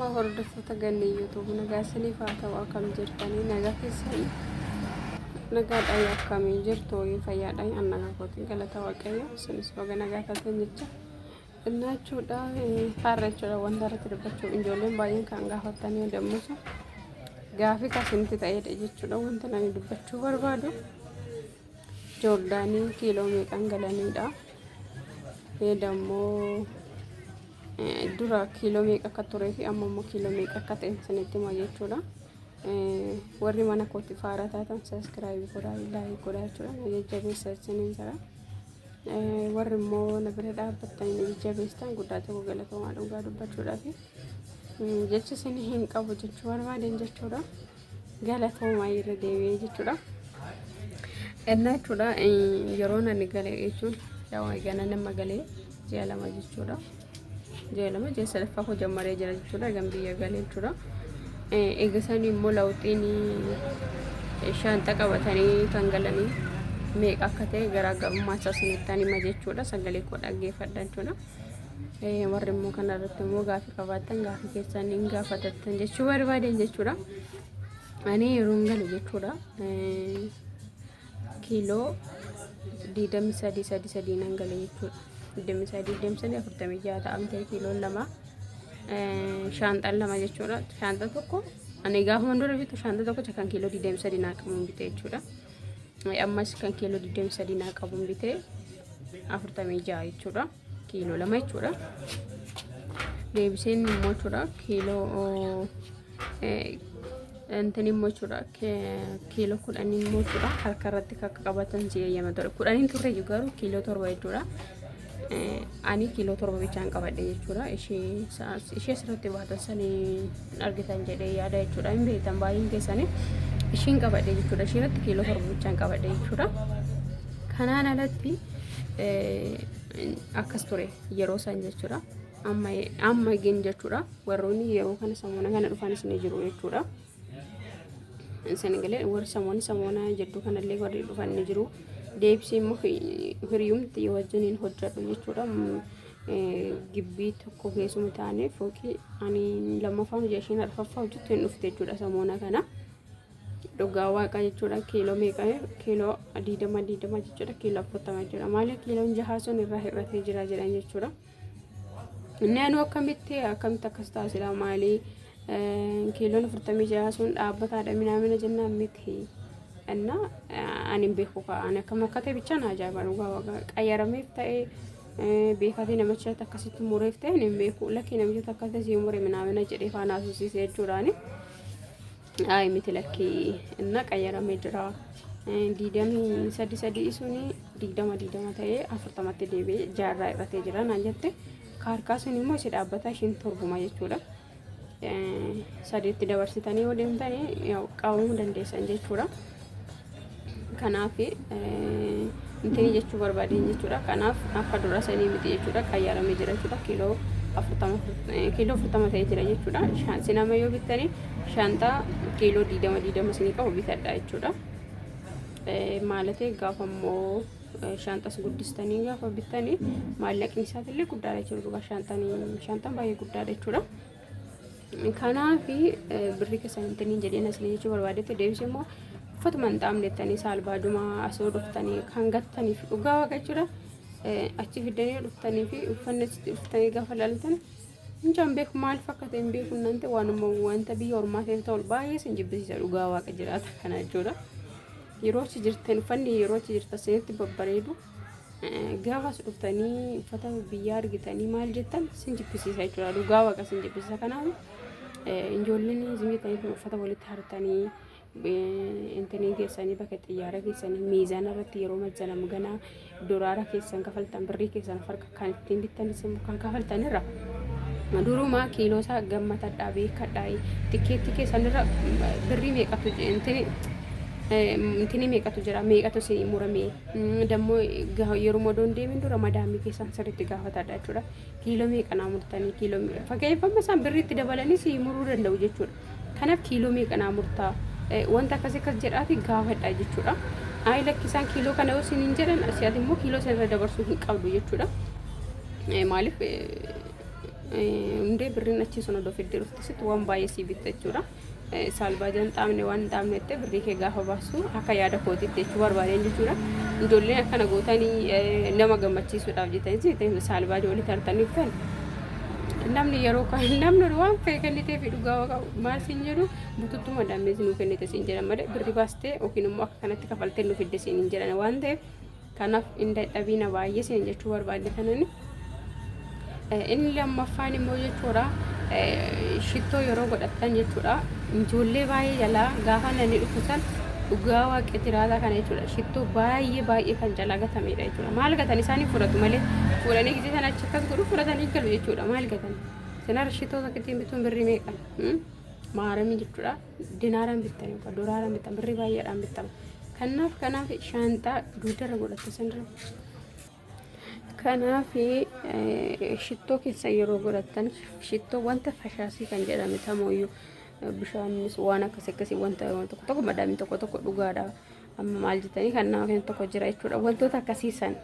Ashama hordoftoota ganni YouTube nagaa isiniif haa ta'u akkam jirtanii nagaa keessanii nagaadhaan akkamii jirtu fayyaadhaan annagaa kootiin galata waaqayyo isinis baga nagaa taatan jecha innachuudha harrechuudha wanta irratti dubbachuu ijoolleen baay'een kan gaafatanii dammusu gaafii kaasinitti ta'edha jechuudha wanta nani dubbachuu barbaadu Joordaanii kiiloo meeqan galanidha dammoo dura kiiloo meeqa akka turee fi amma immoo kiiloo meeqa akka ta'e sanitti hima jechuudha. Warri mana kootti faaraa taatan sabiskiraayib godhaa laayik godhaa jechuudha. Jajjabeessaa isiniin jira. Warri immoo na bira dhaabbatanii jajjabeessan guddaa tokko galatoomaa dhugaa dubbachuudhaaf jecha isin hin qabu jechuu barbaadan jechuudha. Galatoomaa irra deebi'ee jechuudha. Innaa jechuudha yeroo nani galee jechuun yaa eegana nama galee ji'a lama jechuudha. Jeelama jeessa lafa ko jammaree jira jechuudha gambiyya galee jechuudha. Eegasanii immoo lawxiin shaanta qabatanii kan galanii meeqa akka ta'e garaagarummaa isaa sinitti hima jechuudha sagalee koo dhaggeeffadha jechuudha. Warri immoo kanarratti immoo gaafii qabaatan gaafii keessan hin gaafatatan jechuu barbaadan jechuudha. Ani yeroo galu jechuudha kiiloo 23 nan galee jechuudha. Deemsanii 46 ta'amtee kiiloon lama shaantaan lama jechuudha. Shaanta tokko ani gaafa mandura bitu shaanta tokko kan kiiloo 23 naa qabuun bitee jechuudha. Ammas kan kiiloo 23 naa qabuun bitee 46 jechuudha. Kiiloo lama jechuudha. Deebiseen immoo jechuudha kiiloo anteni immoo jechuudha kiiloo 10 immoo jechuudha harka irratti akka qabatan si'eeyyama ture. 10 turre garuu kiiloo 7 jechuudha. Ani kiiloo 7 bichaan qabadhe jechuudha. Ishee sirriitti baatan sanii argitan jedhee yaada jechuudha. Hin beektan baay'een keessanii ishiin qabadhe jechuudha. Ishiirratti kiiloo 7 bichaan qabadhe jechuudha. Kanaan alatti akkas ture yeroo san jechuudha. Amma gin jechuudha. Warroonni yeroo kana samoona kana dhufanis ni jiru jechuudha. Senegalee warri samoona jedhu kanallee warri dhufan ni jiru. Deebisee immoo hiriyumti wajjiniin hojjedhu jechuudha. Gibbii tokko keessuma taane fooqii ani lammaffaan hojii ishiin arfaffaa hojjettu hin dhufte jechuudha samoona kana. Dhugaa waaqa jechuudha kiiloo meeqa kiiloo 20 jechuudha kiiloo 40 jechuudha. Maali kiiloon 6 sun irraa hir'atee jira jedhan jechuudha. Inni anu akkamitti akkas taasisa maali kiiloon 46 sun dhaabbataadha minaamina jennaan miti. እና አኒም ቤኩ ካነ ከመከተ ብቻ ናጃ ባሩጋ ዋጋ ቀየረሜፍ ታኤ ቤካቴ ነመቸ ተከሲት ሙሬፍ ታኤ እኔም ቤኩ ለኪ ነመቸ ተከተ ሲሙሬ ምናምን ጀዴ ፋናሱ ሲሰጁራኒ አይ ምትለኪ እና ቀየረሜ ድራ ዲደሚ ሰዲ ሱኒ ዲደማ ታኤ አፍርተማት ዴቤ ጃራ ይራቴ ጅራን አንጀቴ ካርካሱኒ ሞ ሲዳበታ ሽን ተርጉማ ይቹላ ሰዲት ደበርሲታኒ ወደምታኒ ያው ቃውሙ ደንዴሰን ጀቹራ kanaaf intini jechuu barbaadeen jechuudha. Kanaaf akka dura sanii miti jechuudha. Qayyaaramee jira jechuudha. Kiiloo 40 ta'ee jira jechuudha. Sinama yoo bittanii shaanta kiiloo 20 sinii qabu bitadha jechuudha. Maalatee gaafa immoo shaantas guddistanii gaafa bittanii maallaqni isaatillee guddaadha jechuudha. Shaantaan baay'ee guddaadha jechuudha. Kanaaf birrii keessan intini jedheen asii jechuu barbaadetti deebisee immoo Fatman taamnettanii saalbaaduma asoo dhuftanii kan gattanii fi dhugaa waaqa jechuudha. Achi fidanii dhuftanii fi uffanni dhuftanii gaafa laaltan injaan beeku maal fakkaate hin beeku nante waanuma wanta biyya ormaa ta'e ta'u baay'ee sin jibbisiisa dhugaa waaqa jiraata kana jechuudha. Yeroo achi jirtan uffanni yeroo achi jirtan sinitti babbareedu gaafas dhuftanii uffata biyyaa argitanii maal jettan sin jibbisiisa jechuudha. Dhugaa waaqa sin jibbisiisa kanaaf ijoolleen zimmitanii uffata walitti hartanii intini keessanii bakka xiyyaara keessanii miizaan irratti yeroo majjanamu ganaa doraara keessan kafaltan birrii keessan farqa kan ittiin bittanis kan kafaltan irra duruma kiiloo isaa gammata dhaabee kadhaa'ee tikeetti keessan irra birrii meeqatu intini meeqatu jira meeqatu si muramee dammoo yeroo modoon deemin dura madaamii keessan sirriitti gaafatadha jechuudha. Kiiloo meeqa naa murtanii kiiloo fakkeeffama isaan birriitti dabalanii si muruu danda'u jechuudha. Kanaaf kiiloo meeqa naa murtaa wanta akkas jedhaati gaafadha jechuudha. Ay lakkisaan kiiloo kana yoo siniin jedhan asiyaati immoo kiiloo sana dabarsuu hin qabdu jechuudha. Maaliif hundee birriin achi sun odoo fiddee dhuftisitti waan baay'ee sii bitta jechuudha. Saalbaajaan xaamne waan xaamne jettee birrii kee gaafa baastu akka yaada kootiitti jechuu barbaadeen jechuudha. Ijoolleen akkana gootanii nama gammachiisuudhaaf jettanii saalbaajaa walitti hartanii dhuftan. Namni yeroo kan namni waan fee kennitee fi dhugaa maal siin jedhu bututtuma dammees nuu kennite siin jedhan malee birri baastee yookiin immoo akka kanatti kafaltee nu fidde siin jedhan waan ta'eef kanaaf inni dadhabiina baay'ee siin jechuu barbaadde kanani. Inni lammaffaan immoo jechuudha shittoo yeroo godhatan jechuudha ijoollee baay'ee jalaa gaafa nani dhufusan dhugaa waaqee jiraata kana jechuudha shittoo baay'ee kan jalaa gatamedha jechuudha. Maal gatan isaanii fudhatu malee fuudhanii gisee sana achi akkas godhu fudhatanii galu jechuudha. Maal gatan sanarra shittoo tokkittiin bituun birrii meeqa maaramii jechuudha. Dinaaraan bittanii yookaan dolaaraan bittan birrii baay'eedhaan bittama. Kanaaf shaantaa duudarra godhatte sanarra. Kanaaf shittoo keessa yeroo godhatan shittoo wanta fashaasii kan jedhame tamoyyuu bishaanis waan akkasii wanta tokko madaamiin tokko dhugaadha. Amma maal jettanii kan nama kennu tokko jira jechuudha. Wantoota akkasiisan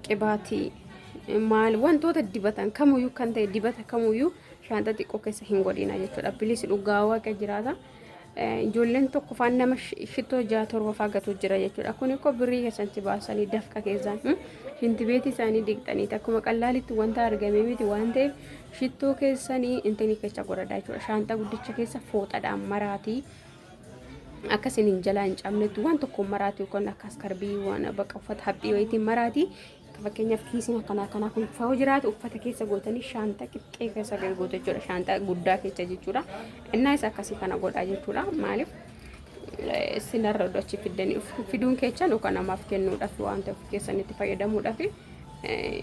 qibaatii maal wantoota dibatan kamuyyuu kan ta'e dibata kamuyyuu shaantaa xiqqoo keessa hin godhina jechuudha. Bilis dhugaa waaqa jiraata. Ijoolleen tokko faan nama shittoo 6-7 faagatu jira jechuudha. Kun immoo birrii keessatti baasanii dafqa keessaan shinti beeti isaanii diqxanii akkuma qallaalitti wanta argame miti waan ta'eef shittoo keessanii intini keessa godhadha jechuudha. Shaantaa guddicha keessa fooxadhaan maraatii akkasiin hin jalaa hin cabnetti waan tokko maraatii yookaan akkas karbii waan bakka uffata haphii wayitiin maraatii fakkeenyaaf kiisiin akkanaa kun fa'oo jiraatu uffata keessa gootanii shaantaa qixxee keessa gootu jechuudha. Shaantaa guddaa keessa jechuudha. Innis akkasii kana godhaa jechuudha. Maaliif sinarra achi fiduun keessan yookaan namaaf kennuudhaaf waan ta'eef keessanitti fayyadamuudhaaf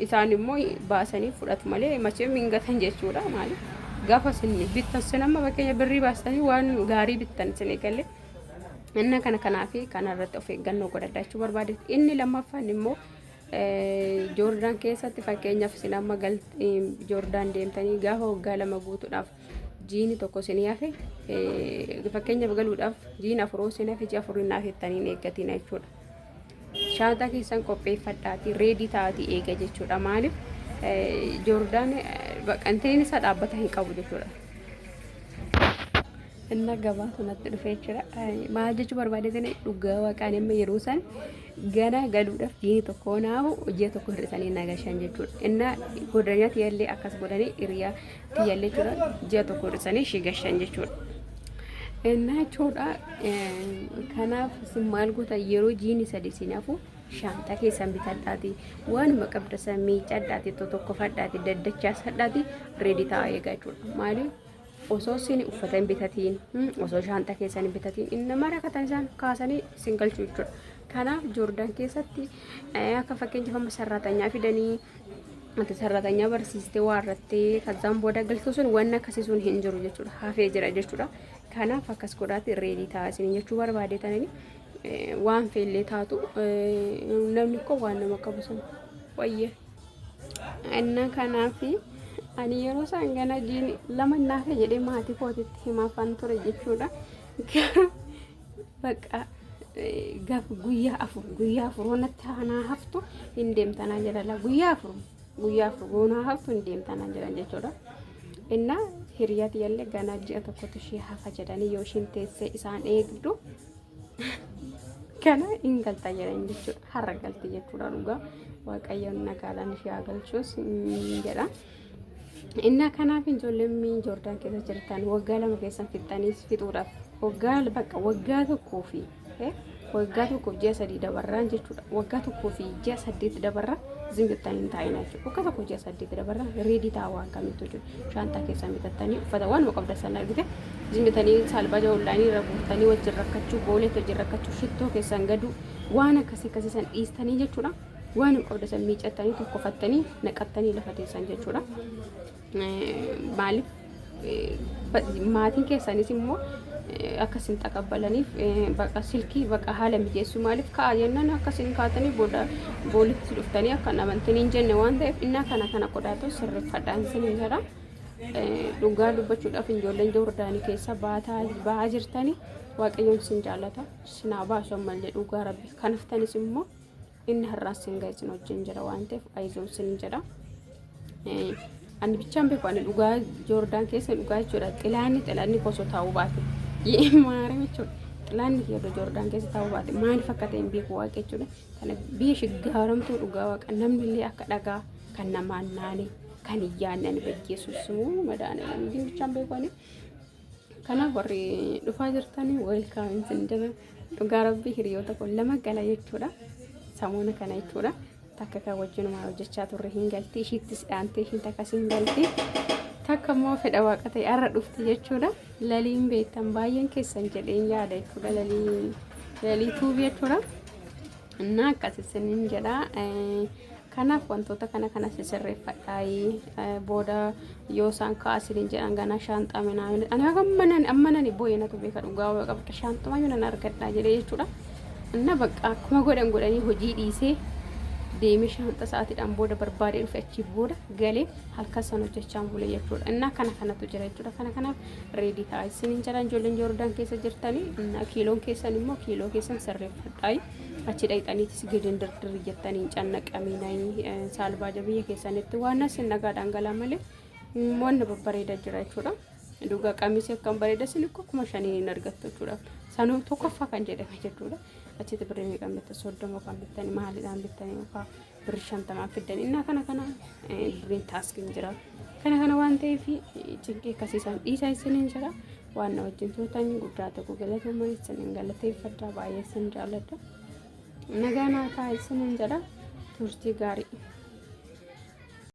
isaan immoo baasanii fudhatu malee machee mingatan jechuudha. Maaliif gaafa sinni bittan sinamma fakkeenya birrii baastanii waan gaarii bittan sin eegalle inna kanaafi kanarratti of eeggannoo godhadhaa jechuu barbaade. Inni lammaffaan immoo Joordaan keessatti fakkeenyaaf isin amma Joordaan deemtanii gaafa waggaa 2 guutuudhaaf jiini tokko isin hafe fakkeenyaaf galuudhaaf jiini 4 isin hafe ji'a 4 naaf jettanii eeggatiin jechuudha. Shaantaa keessan qopheeffadhaatii reedii ta'aatii eega jechuudha. Maaliif Joordaan baqanteen isa dhaabbata hin qabu jechuudha. Inna gabaa sanatti dhufee jira. Maal jechuu barbaadetanii dhugaa waaqaan amma yeroo san gana galuudhaaf jiini tokko naafu hojii tokko hir'isanii nagashan jechuudha. Inna godhanii tiyallee akkas godhanii hiriyaa tiyallee jechuudha ji'a tokko hir'isanii shigashan jechuudha. Inna jechuudha kanaaf maal goota yeroo jiini 3 sinaafu shaantaa keessan bitadhaati waanuma qabdasan miicadhaati tokko fadhaati daddachaa sadhaati reedii ta'aa eegaa jechuudha. Maaliif osoo isin uffata hin bitatiin osoo shaantaa keessan hin bitatiin inni mara katan isaan kaasanii isin galchuu jechuudha. Kanaaf Joordaan keessatti akka fakkeenyaaf amma sarratanyaa fidanii ati sarratanyaa barsiistee waarrattee kazaan booda galchuu sun waan akkasii sun hin jiru jechuudha. Hafee jira jechuudha. Kanaaf akkas godhaati reedii ta'aa isin jechuu barbaadeetanii waan feellee taatu namni ko waan nama qabu sun wayye. Inna kanaafi ani yeroo isaan gana jiini 2 naafe jedhee maatii kootitti himaafan ture jechuudha. Bakka gaafa guyyaa 4 wanatti hanaa haftu hin deemtanaa jedhala. Guyyaa 4 goonaa haftu hin deemtanaa jedhan jechuudha. Inna hiriyaati yallee gana ji'a tokkotti ishee hafa jedhanii yoo ishiin teessee isaan eegdu kana hin galta jedhan jechuudha. Har'a galti jechuudha dhugaa. Waaqayyoon nagaadhaan ishee haa galchus jedha. Inna kanaaf ijoolleen Joordaan keessa jirtan waggaa 2 keessan fixxaniis fixuudhaaf waggaa tokkoo fi ji'a 3 dabarraan jechuudha. Waggaa tokkoo fi ji'a 8 dabarraan zimbittanii hin taa'ina jechuudha. Waggaa tokko ji'a 8 dabarraan reedii ta'aa waan kamitti jechuudha. Shaantaa keessan bitattanii uffata waan qabdasan argite zimbittanii saalbaja onlaayinii irra guurtanii wajjin rakkachuu booleetti wajjin rakkachuu shittoo keessan gadu waan akkasii san dhiistanii jechuudha. Waan qabdasan miicattanii tokkofattanii naqattanii lafa teessan jechuudha. Maaliif maatiin keessanis immoo akkasin taqabbalaniif baqa silkii baqa haala mijeessu maaliif ka'a jennaan akkasin kaatanii booda boolitti dhuftanii akka namantanii hin jenne waan ta'eef innaa kana qodaatu sirreeffadhaan isin jedha. Dhugaa dubbachuudhaaf ijoolleen Joordaanii keessa ba'aa jirtanii waaqayyoon sin jaallata sinaa baasu ammallee dhugaa rabbi kanaftanis immoo inni har'aan sin ga'isin wajjin jira waan ta'eef ayizoon sin jedha. ani bichaan beeku ani dhugaa Joordaan keessa dhugaa jechuudha. Xilaanni kosoo taa'uu baate maara jechuudha. Xilaanni yeroo Joordaan keessa taa'uu baate maaliif akka ta'e hin beeku waaqa jechuudha. Kana biyya shiggaaramtuu dhugaa waaqa namni illee akka dhagaa kan namaan naane kan iyyaanne ani bajjeessus madaana namni bichaan beeku ani. Kanaaf warri dhufaa jirtanii weelkaamiin sin jira dhugaa rabbii hiriyoota kun lama gala jechuudha. Samuuna kana jechuudha. Takka kan wajjinumaa hojjechaa turre hin galti ishiittis dhaantee ishiin takkas hin galti takka immoo fedha waaqa ta'e har'a dhufti jechuudha. Laliin beektan baay'een keessan jedheen yaada jechuudha. Lalii tuubii jechuudha. Innaa akkas isiniin jedha. Kanaaf wantoota kana sirreeffadhaa booda yoo isaan kaasiniin jedhan gana shaanxaa minaa ani ammanani boo'inatu beeka dhugaa qabda shaanxuma yoo nan argadhaa jedhee jechuudha. Inna bakka akkuma godhanii hojii dhiisee deemee shaanxa sa'aatiidhaan booda barbaadee dhufe achi booda galee halkan san hojjechaan bule jechuudha. Innaa kanatu jira jechuudha. Kanaaf reedii ta'a isiniin jedhan ijoolleen Joordaan keessa jirtanii innaa kiiloon keessan immoo kiiloo keessan sirreeffadhaa. Achi dhayxaniitis gidin dirdirri jettanii cannaqaminaa saalbaaja biyya keessanitti waan asin nagaadhaan galaa malee wanna babbareeda jira jechuudha. Dhugaa qamisii akkam bareeda sin akkuma shanii hin argattu jechuudha. Sanuu tokkoffaa kan jedhame jechuudha. Achitti birrii meeqaan bitta 30 kan bittanii maaliidhaan bittanii yookaan birrii 50 fiddanii innaa kana birriin taaskiin jira. Kana waan ta'eef cinqii akkasiisan dhiisaa isiniin jira. Waan na wajjin tuutan guddaa tokko galatooma isiniin galateeffadhaa baay'ee isin jaalladha. Nagaa naa ta'a isiniin jedha turtii gaarii.